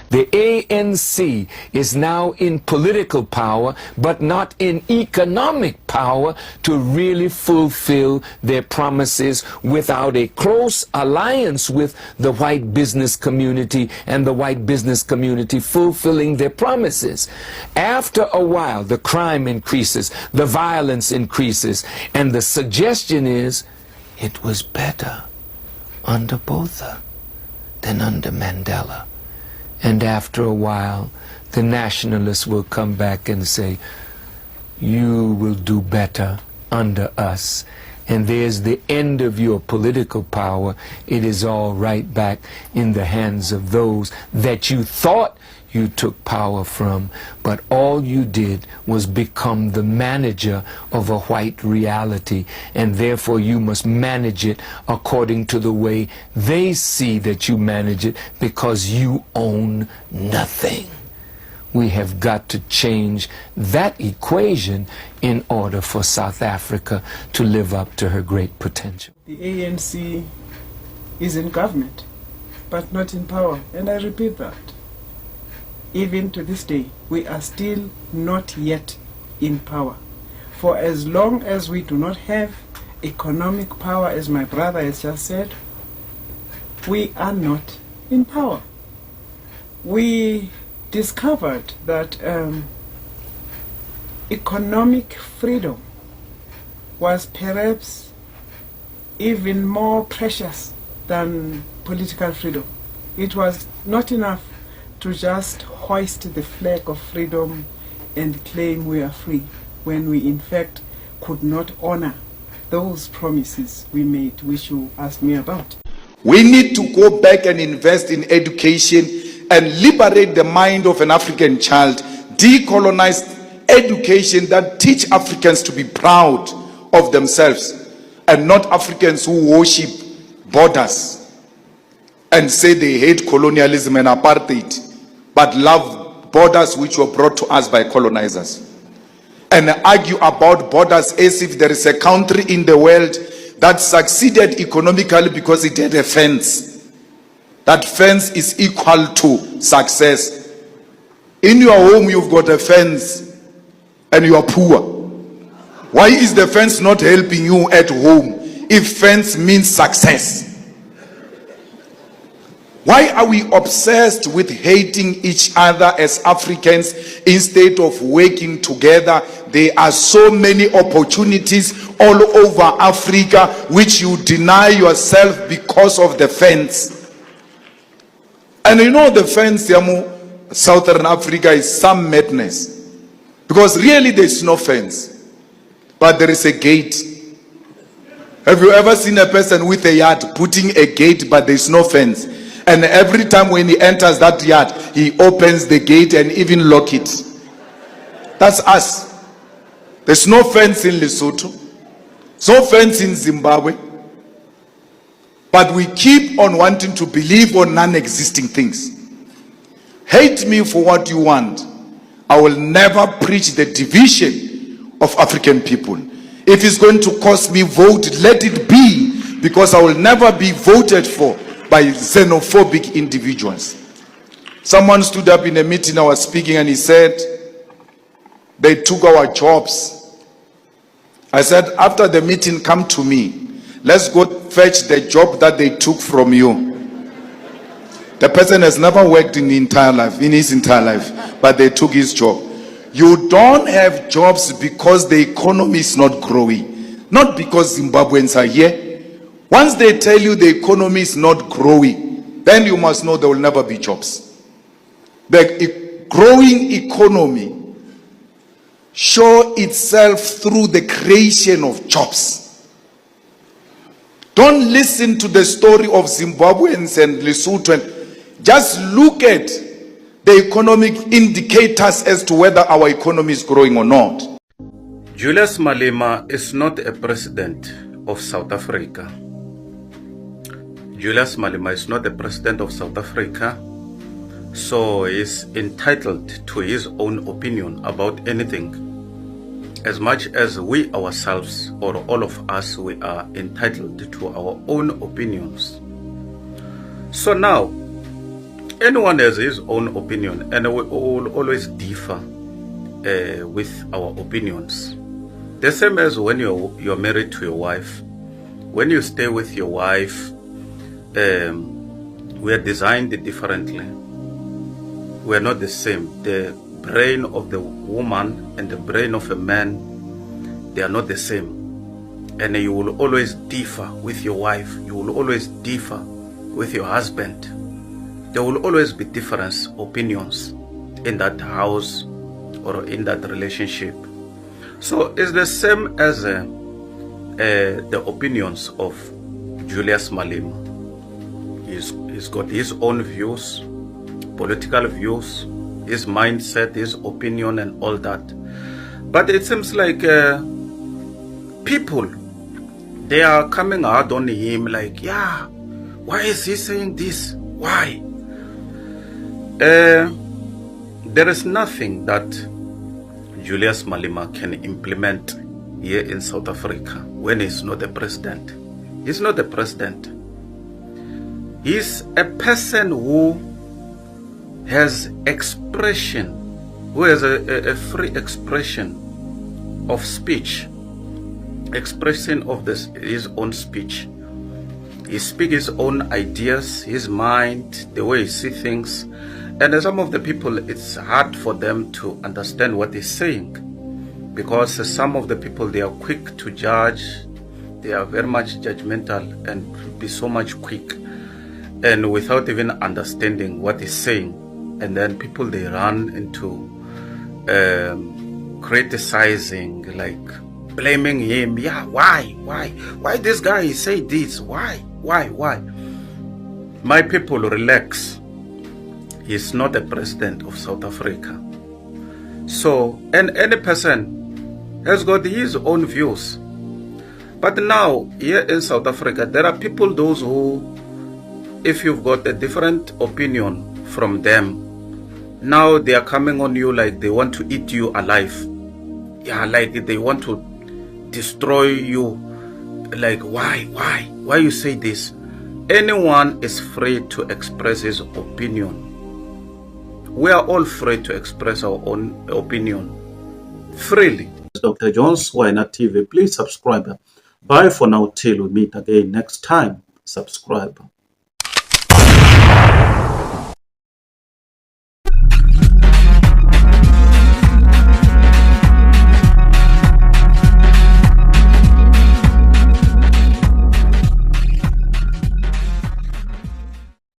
The ANC is now in political power, but not in economic power to really fulfill their promises without a close alliance with the white business community and the white business community fulfilling their promises. After a while, the crime increases, the violence increases, and the suggestion is it was better under Botha than under Mandela. And after a while, the nationalists will come back and say, you will do better under us. And there's the end of your political power. It is all right back in the hands of those that you thought you took power from, but all you did was become the manager of a white reality, and therefore you must manage it according to the way they see that you manage it, because you own nothing. We have got to change that equation in order for South Africa to live up to her great potential. The ANC is in government, but not in power, and I repeat that. Even to this day, we are still not yet in power. For as long as we do not have economic power, as my brother has just said, we are not in power. We discovered that economic freedom was perhaps even more precious than political freedom. It was not enough to just hoist the flag of freedom and claim we are free, when we in fact could not honor those promises we made, which you asked me about. We need to go back and invest in education and liberate the mind of an African child, decolonize education that teach Africans to be proud of themselves and not Africans who worship borders and say they hate colonialism and apartheid, but love borders which were brought to us by colonizers, and argue about borders as if there is a country in the world that succeeded economically because it had a fence. That fence is equal to success. In your home you've got a fence and you are poor. Why is the fence not helping you at home if fence means success? Why are we obsessed with hating each other as Africans instead of working together? There are so many opportunities all over Africa which you deny yourself because of the fence. And you know the fence, Southern Africa, is some madness. Because really there is no fence, but there is a gate. Have you ever seen a person with a yard putting a gate but there is no fence? And every time when he enters that yard, he opens the gate and even lock it. That's us. There's no fence in Lesotho. There's no fence in Zimbabwe. But we keep on wanting to believe on non-existing things. Hate me for what you want. I will never preach the division of African people. If it's going to cost me vote, let it be, because I will never be voted for by xenophobic individuals. Someone stood up in a meeting I was speaking and he said, they took our jobs. I said, after the meeting, come to me. Let's go fetch the job that they took from you. The person has never worked in his entire life, but they took his job. You don't have jobs because the economy is not growing, not because Zimbabweans are here. Once they tell you the economy is not growing, then you must know there will never be jobs. The growing economy shows itself through the creation of jobs. Don't listen to the story of Zimbabweans and Lesotho. Just look at the economic indicators as to whether our economy is growing or not. Julius Malema is not a president of South Africa. Julius Malema is not the president of South Africa, so he is entitled to his own opinion about anything, as much as we ourselves, or all of us, we are entitled to our own opinions. So now, anyone has his own opinion, and we will always differ with our opinions. The same as when you're married to your wife. When you stay with your wife, we are designed differently. We are not the same. The brain of the woman and the brain of a man, they are not the same. And you will always differ with your wife. You will always differ with your husband. There will always be different opinions in that house or in that relationship. So it's the same as the opinions of Julius Malema. He's got his own views, political views, his mindset, his opinion and all that. But it seems like people, they are coming hard on him like, yeah, why is he saying this? Why? There is nothing that Julius Malema can implement here in South Africa when he's not the president. He's not the president. He's a person who has expression, who has a free expression of speech, expression of his own speech. He speaks his own ideas, his mind, the way he sees things. And some of the people, it's hard for them to understand what he's saying, because some of the people, they are quick to judge. They are very much judgmental and be so much quick, and without even understanding what he's saying. And then people, they run into criticizing, like blaming him. Yeah, why this guy say this? Why? My people, relax. He's not the president of South Africa. So, and any person has got his own views. But now, here in South Africa, there are people, those who, if you've got a different opinion from them, now they are coming on you like they want to eat you alive. Yeah, like they want to destroy you. Like, why you say this? Anyone is free to express his opinion. We are all free to express our own opinion freely. Dr. Jones, Why Not TV. Please subscribe. Bye for now till we meet again next time. Subscribe.